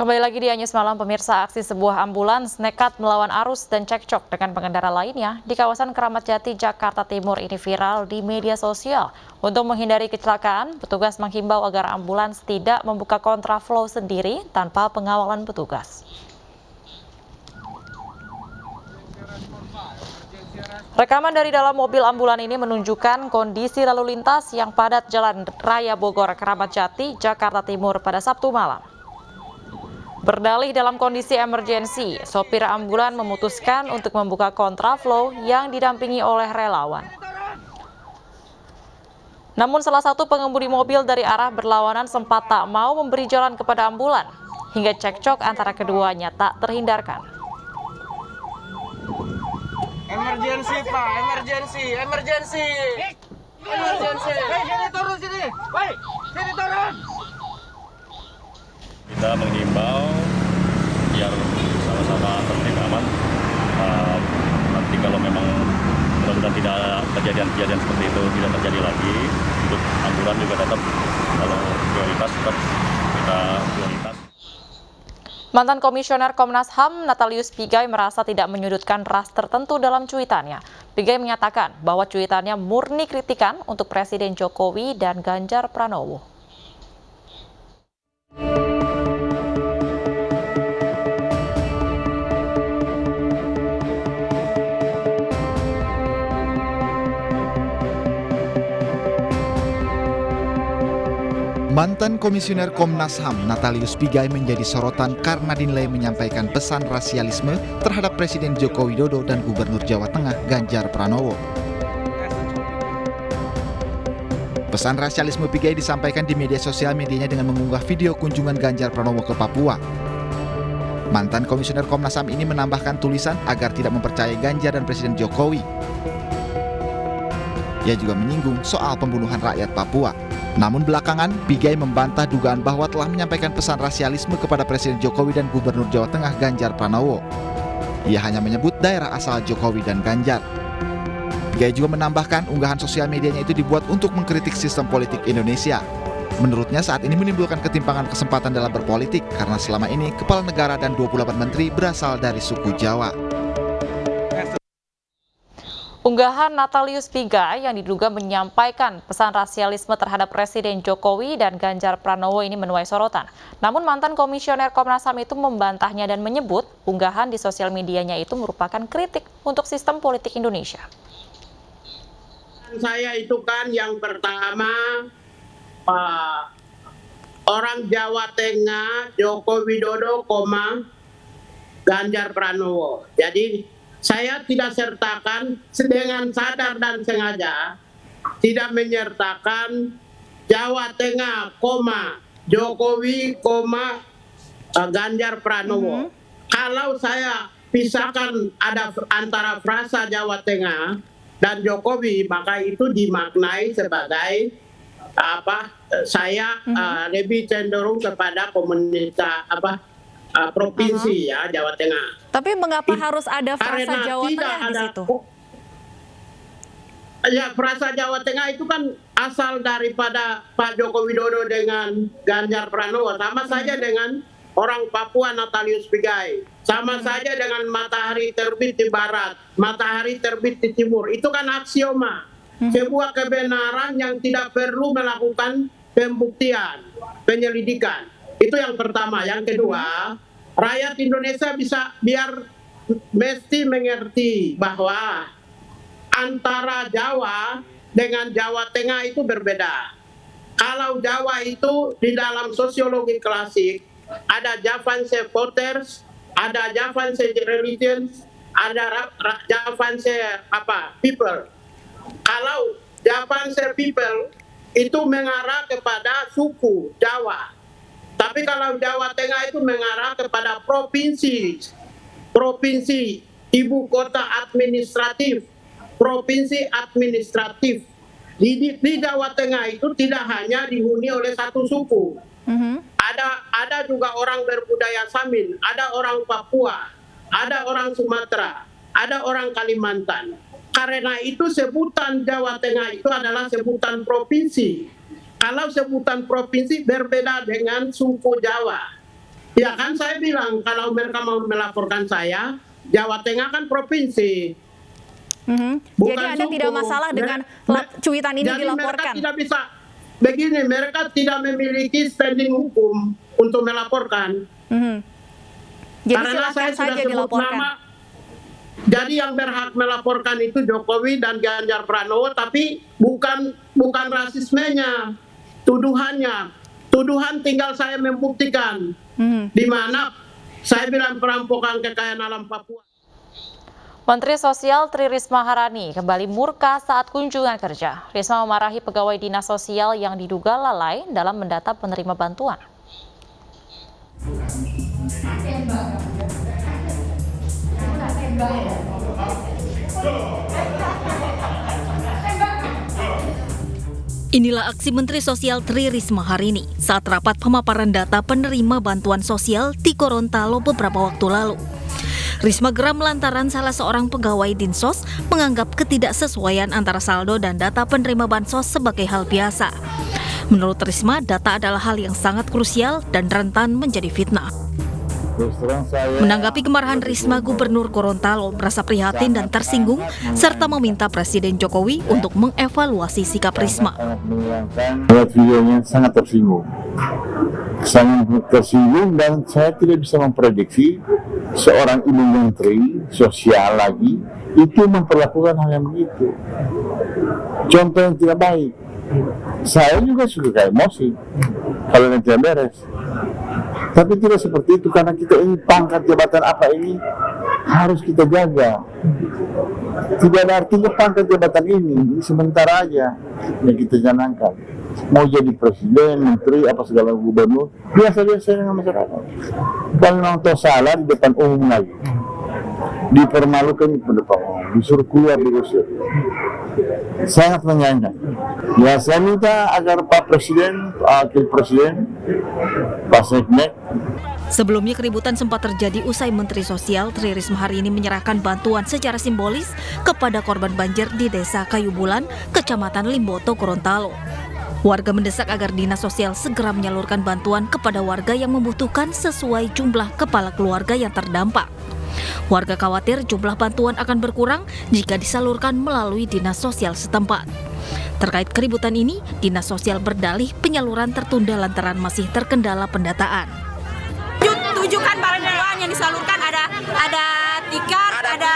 Kembali lagi di Anyus Malam, pemirsa. Aksi sebuah ambulans nekat melawan arus dan cekcok dengan pengendara lainnya di kawasan Keramat Jati, Jakarta Timur ini viral di media sosial. Untuk menghindari kecelakaan, petugas menghimbau agar ambulans tidak membuka kontraflow sendiri tanpa pengawalan petugas. Rekaman dari dalam mobil ambulan ini menunjukkan kondisi lalu lintas yang padat Jalan Raya Bogor, Keramat Jati, Jakarta Timur pada Sabtu malam. Berdalih dalam kondisi emergensi, sopir ambulan memutuskan untuk membuka kontraflow yang didampingi oleh relawan. Namun salah satu pengemudi mobil dari arah berlawanan sempat tak mau memberi jalan kepada ambulan, hingga cekcok antara keduanya tak terhindarkan. Emergency, Pak, emergency. Sini turun sini. Baik, sini turun. Kita menghimbau biar sama-sama tertib aman. Nanti kalau memang mudah-mudahan tidak kejadian seperti itu tidak terjadi lagi, untuk ambulan juga tetap kalau prioritas tetap kita prioritas. Mantan Komisioner Komnas HAM Natalius Pigai merasa tidak menyudutkan ras tertentu dalam cuitannya. Pigai menyatakan bahwa cuitannya murni kritikan untuk Presiden Jokowi dan Ganjar Pranowo. Mantan Komisioner Komnas HAM Natalius Pigai menjadi sorotan karena dinilai menyampaikan pesan rasialisme terhadap Presiden Joko Widodo dan Gubernur Jawa Tengah Ganjar Pranowo. Pesan rasialisme Pigai disampaikan di media sosial medianya dengan mengunggah video kunjungan Ganjar Pranowo ke Papua. Mantan Komisioner Komnas HAM ini menambahkan tulisan agar tidak mempercayai Ganjar dan Presiden Jokowi. Ia juga menyinggung soal pembunuhan rakyat Papua. Namun belakangan, Pigai membantah dugaan bahwa telah menyampaikan pesan rasialisme kepada Presiden Jokowi dan Gubernur Jawa Tengah Ganjar Pranowo. Ia hanya menyebut daerah asal Jokowi dan Ganjar. Pigai juga menambahkan unggahan sosial medianya itu dibuat untuk mengkritik sistem politik Indonesia. Menurutnya saat ini menimbulkan ketimpangan kesempatan dalam berpolitik karena selama ini kepala negara dan 28 menteri berasal dari suku Jawa. Unggahan Natalius Pigai yang diduga menyampaikan pesan rasialisme terhadap Presiden Jokowi dan Ganjar Pranowo ini menuai sorotan. Namun mantan Komisioner Komnas HAM itu membantahnya dan menyebut unggahan di sosial medianya itu merupakan kritik untuk sistem politik Indonesia. Saya itu kan yang pertama orang Jawa Tengah, Joko Widodo, Ganjar Pranowo. Jadi saya tidak sertakan dengan sadar dan sengaja tidak menyertakan Jawa Tengah, Jokowi, Ganjar Pranowo. Kalau saya pisahkan ada antara frasa Jawa Tengah dan Jokowi, maka itu dimaknai sebagai saya lebih cenderung kepada komunitas provinsi ya Jawa Tengah. Tapi mengapa harus ada frasa Jawa Tengah di situ? Ya, frasa Jawa Tengah itu kan asal daripada Pak Joko Widodo dengan Ganjar Pranowo. Sama saja dengan orang Papua Natalius Pigai. Sama saja dengan matahari terbit di barat, matahari terbit di timur. Itu kan aksioma. Sebuah kebenaran yang tidak perlu melakukan pembuktian, penyelidikan. Itu yang pertama. Yang kedua, rakyat Indonesia mesti mengerti bahwa antara Jawa dengan Jawa Tengah itu berbeda. Kalau Jawa itu di dalam sosiologi klasik ada Javanese voters, ada Javanese religions, ada Javanese people. Kalau Javanese people itu mengarah kepada suku Jawa. Tapi kalau Jawa Tengah itu mengarah kepada provinsi, ibu kota administratif, provinsi administratif. Di Jawa Tengah itu tidak hanya dihuni oleh satu suku. Ada juga orang berbudaya Samin, ada orang Papua, ada orang Sumatera, ada orang Kalimantan. Karena itu sebutan Jawa Tengah itu adalah sebutan provinsi. Kalau sebutan provinsi berbeda dengan suku Jawa. Ya kan saya bilang kalau mereka mau melaporkan saya, Jawa Tengah kan provinsi. Jadi Anda tidak masalah dengan cuitan ini jadi dilaporkan? Mereka tidak bisa begini, mereka tidak memiliki standing hukum untuk melaporkan. Jadi Karena saya sudah sebut dilaporkan. nama, jadi yang berhak melaporkan itu Jokowi dan Ganjar Pranowo, tapi bukan rasismenya, tuduhannya. Tuduhan tinggal saya membuktikan. Di mana saya bilang perampokan kekayaan alam Papua. Menteri Sosial Tri Risma Harani kembali murka saat kunjungan kerja. Risma memarahi pegawai dinas sosial yang diduga lalai dalam mendata penerima bantuan. Inilah aksi Menteri Sosial Tri Risma hari ini saat rapat pemaparan data penerima bantuan sosial di Gorontalo beberapa waktu lalu. Risma geram lantaran salah seorang pegawai Dinsos menganggap ketidaksesuaian antara saldo dan data penerima bansos sebagai hal biasa. Menurut Risma, data adalah hal yang sangat krusial dan rentan menjadi fitnah. Menanggapi kemarahan Risma, Gubernur Gorontalo merasa prihatin dan tersinggung serta meminta Presiden Jokowi untuk mengevaluasi sikap Risma. Videonya sangat tersinggung dan saya tidak bisa memprediksi seorang ibu menteri sosial lagi itu memperlakukan hal yang begitu. Contoh yang tidak baik. Saya juga suka emosi kalau nanti beres. Tapi tidak seperti itu, karena kita ini pangkat jabatan apa ini harus kita jaga. Tidak ada artinya pangkat jabatan ini sementara aja yang kita jangankan. Mau jadi presiden, menteri, apa segala gubernur, biasa-biasa dengan masyarakat. Kalau memang toh salah di depan umum lagi, dipermalukan di depan umum, disuruh keluar, diusir. Sangat menyayangkan. Ya, saya minta agar Pak Presiden, Wakil Presiden, Pak Seknek. Sebelumnya keributan sempat terjadi usai Menteri Sosial Tri Risma hari ini menyerahkan bantuan secara simbolis kepada korban banjir di Desa Kayu Bulan, Kecamatan Limboto, Gorontalo. Warga mendesak agar Dinas Sosial segera menyalurkan bantuan kepada warga yang membutuhkan sesuai jumlah kepala keluarga yang terdampak. Warga khawatir jumlah bantuan akan berkurang jika disalurkan melalui Dinas Sosial setempat. Terkait keributan ini, Dinas Sosial berdalih penyaluran tertunda lantaran masih terkendala pendataan. Tujukan bantuan yang disalurkan ada tikar, ada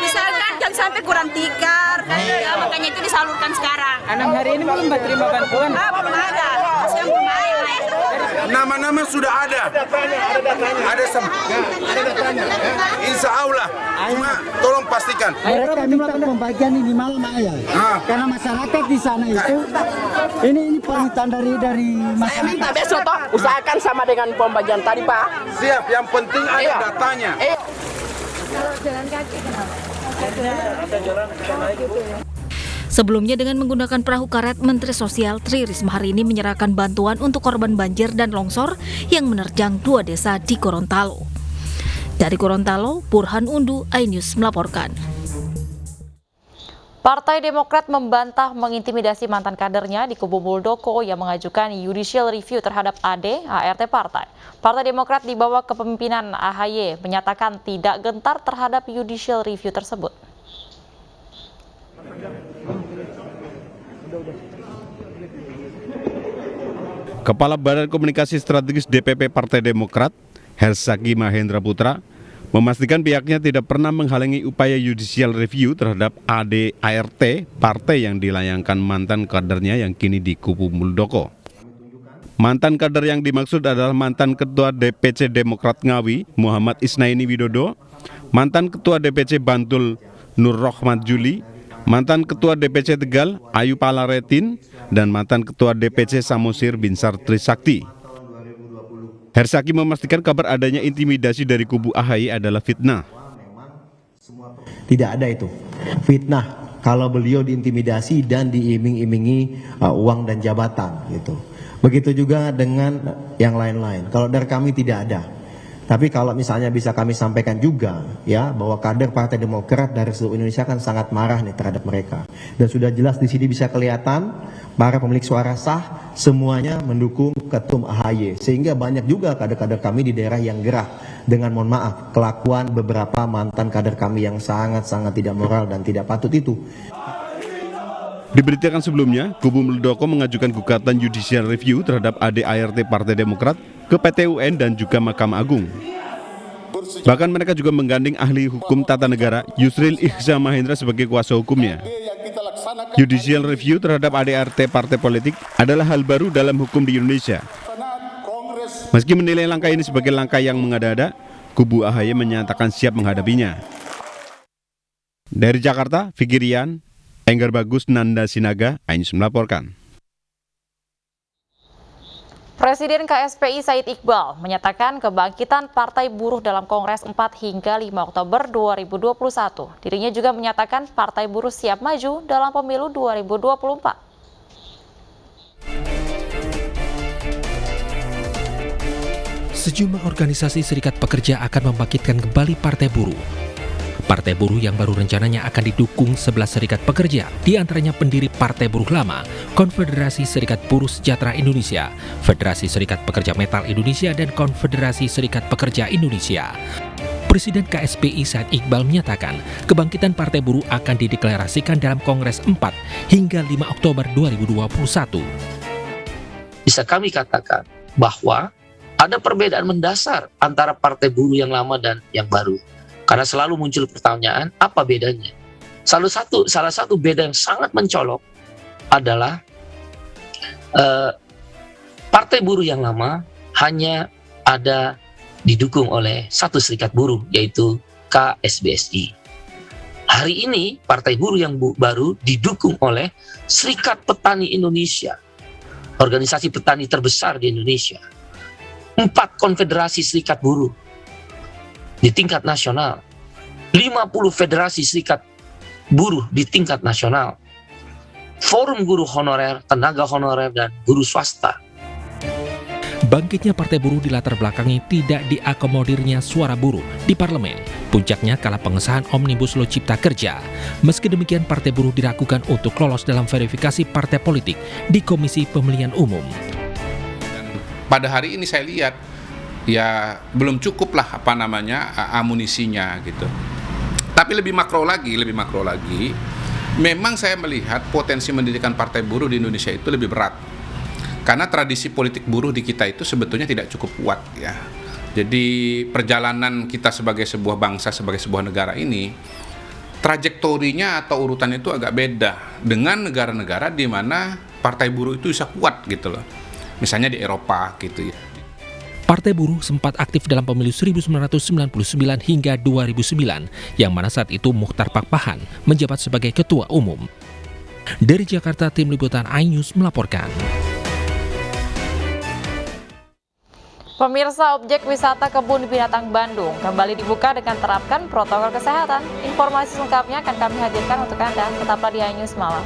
misalkan jangan sampai kurang tikar, ya, makanya itu disalurkan sekarang. 6 hari ini belum terima bantuan? Belum ada, masih belum ada. Nama-nama sudah ada datanya. Insya Allah, cuma tolong pastikan. Mereka minta pembagian ini malam ya, karena masyarakat di sana itu ini permintaan dari masyarakat. Saya minta besok toh usahakan sama dengan pembagian tadi Pak. Siap, yang penting ada datanya. Sebelumnya dengan menggunakan perahu karet, Menteri Sosial Tri Risma hari ini menyerahkan bantuan untuk korban banjir dan longsor yang menerjang 2 desa di Gorontalo. Dari Gorontalo, Burhan Undu, iNews melaporkan. Partai Demokrat membantah mengintimidasi mantan kadernya di kubu Muldoko yang mengajukan judicial review terhadap AD ART partai. Partai Demokrat di bawah kepemimpinan AHY menyatakan tidak gentar terhadap judicial review tersebut. Kepala Badan Komunikasi Strategis DPP Partai Demokrat, Hersaki Mahendra Putra, memastikan pihaknya tidak pernah menghalangi upaya judicial review terhadap AD ART, partai yang dilayangkan mantan kadernya yang kini di kubu Muldoko. Mantan kader yang dimaksud adalah mantan Ketua DPC Demokrat Ngawi, Muhammad Isnaini Widodo, mantan Ketua DPC Bantul, Nur Rohmat Juli, mantan Ketua DPC Tegal, Ayu Palaretin, dan mantan Ketua DPC Samosir Binsar Trisakti. Hersaki memastikan kabar adanya intimidasi dari kubu AHY adalah fitnah. Tidak ada itu fitnah kalau beliau diintimidasi dan diiming-imingi uang dan jabatan gitu. Begitu juga dengan yang lain-lain. Kalau dari kami tidak ada. Tapi kalau misalnya bisa kami sampaikan juga ya bahwa kader Partai Demokrat dari seluruh Indonesia kan sangat marah nih terhadap mereka. Dan sudah jelas di sini bisa kelihatan para pemilik suara sah semuanya mendukung Ketum AHY. Sehingga banyak juga kader-kader kami di daerah yang gerah dengan mohon maaf kelakuan beberapa mantan kader kami yang sangat-sangat tidak moral dan tidak patut itu. Diberitakan sebelumnya, kubu Muldoko mengajukan gugatan judicial review terhadap ADART Partai Demokrat ke PT UN dan juga Mahkamah Agung. Bahkan mereka juga menggandeng ahli hukum tata negara Yusril Ihza Mahendra sebagai kuasa hukumnya. Judicial review terhadap ADART partai politik adalah hal baru dalam hukum di Indonesia. Meski menilai langkah ini sebagai langkah yang mengada-ada, kubu AHY menyatakan siap menghadapinya. Dari Jakarta, Fikirian, Enggar Bagus, Nanda Sinaga, iNews melaporkan. Presiden KSPI Said Iqbal menyatakan kebangkitan Partai Buruh dalam Kongres 4 hingga 5 Oktober 2021. Dirinya juga menyatakan Partai Buruh siap maju dalam pemilu 2024. Sejumlah organisasi serikat pekerja akan membangkitkan kembali Partai Buruh. Partai Buruh yang baru rencananya akan didukung 11 serikat pekerja, diantaranya pendiri Partai Buruh Lama, Konfederasi Serikat Buruh Sejahtera Indonesia, Federasi Serikat Pekerja Metal Indonesia, dan Konfederasi Serikat Pekerja Indonesia. Presiden KSPI Said Iqbal menyatakan kebangkitan Partai Buruh akan dideklarasikan dalam Kongres 4 hingga 5 Oktober 2021. Bisa kami katakan bahwa ada perbedaan mendasar antara Partai Buruh yang lama dan yang baru. Karena selalu muncul pertanyaan, apa bedanya? Salah satu beda yang sangat mencolok adalah Partai Buruh yang lama hanya ada didukung oleh satu serikat buruh, yaitu KSBSI. Hari ini Partai Buruh yang baru didukung oleh Serikat Petani Indonesia, organisasi petani terbesar di Indonesia. 4 konfederasi serikat buruh di tingkat nasional, 50 federasi serikat buruh di tingkat nasional, forum guru honorer, tenaga honorer, dan guru swasta. Bangkitnya Partai Buruh dilatar belakangi tidak diakomodirnya suara buruh di parlemen. Puncaknya kala pengesahan Omnibus Law Cipta Kerja. Meski demikian, Partai Buruh diragukan untuk lolos dalam verifikasi partai politik di Komisi Pemilihan Umum. Pada hari ini saya lihat ya belum cukup lah amunisinya gitu. Tapi lebih makro lagi, memang saya melihat potensi mendirikan Partai Buruh di Indonesia itu lebih berat. Karena tradisi politik buruh di kita itu sebetulnya tidak cukup kuat ya. Jadi perjalanan kita sebagai sebuah bangsa, sebagai sebuah negara ini, trajektorinya atau urutannya itu agak beda dengan negara-negara di mana Partai Buruh itu bisa kuat gitu loh. Misalnya di Eropa gitu ya. Partai Buruh sempat aktif dalam pemilu 1999 hingga 2009, yang mana saat itu Muchtar Pakpahan menjabat sebagai Ketua Umum. Dari Jakarta, Tim Liputan iNews melaporkan. Pemirsa, objek wisata Kebun Binatang Bandung kembali dibuka dengan terapkan protokol kesehatan. Informasi selengkapnya akan kami hadirkan untuk Anda. Tetaplah di iNews Malam.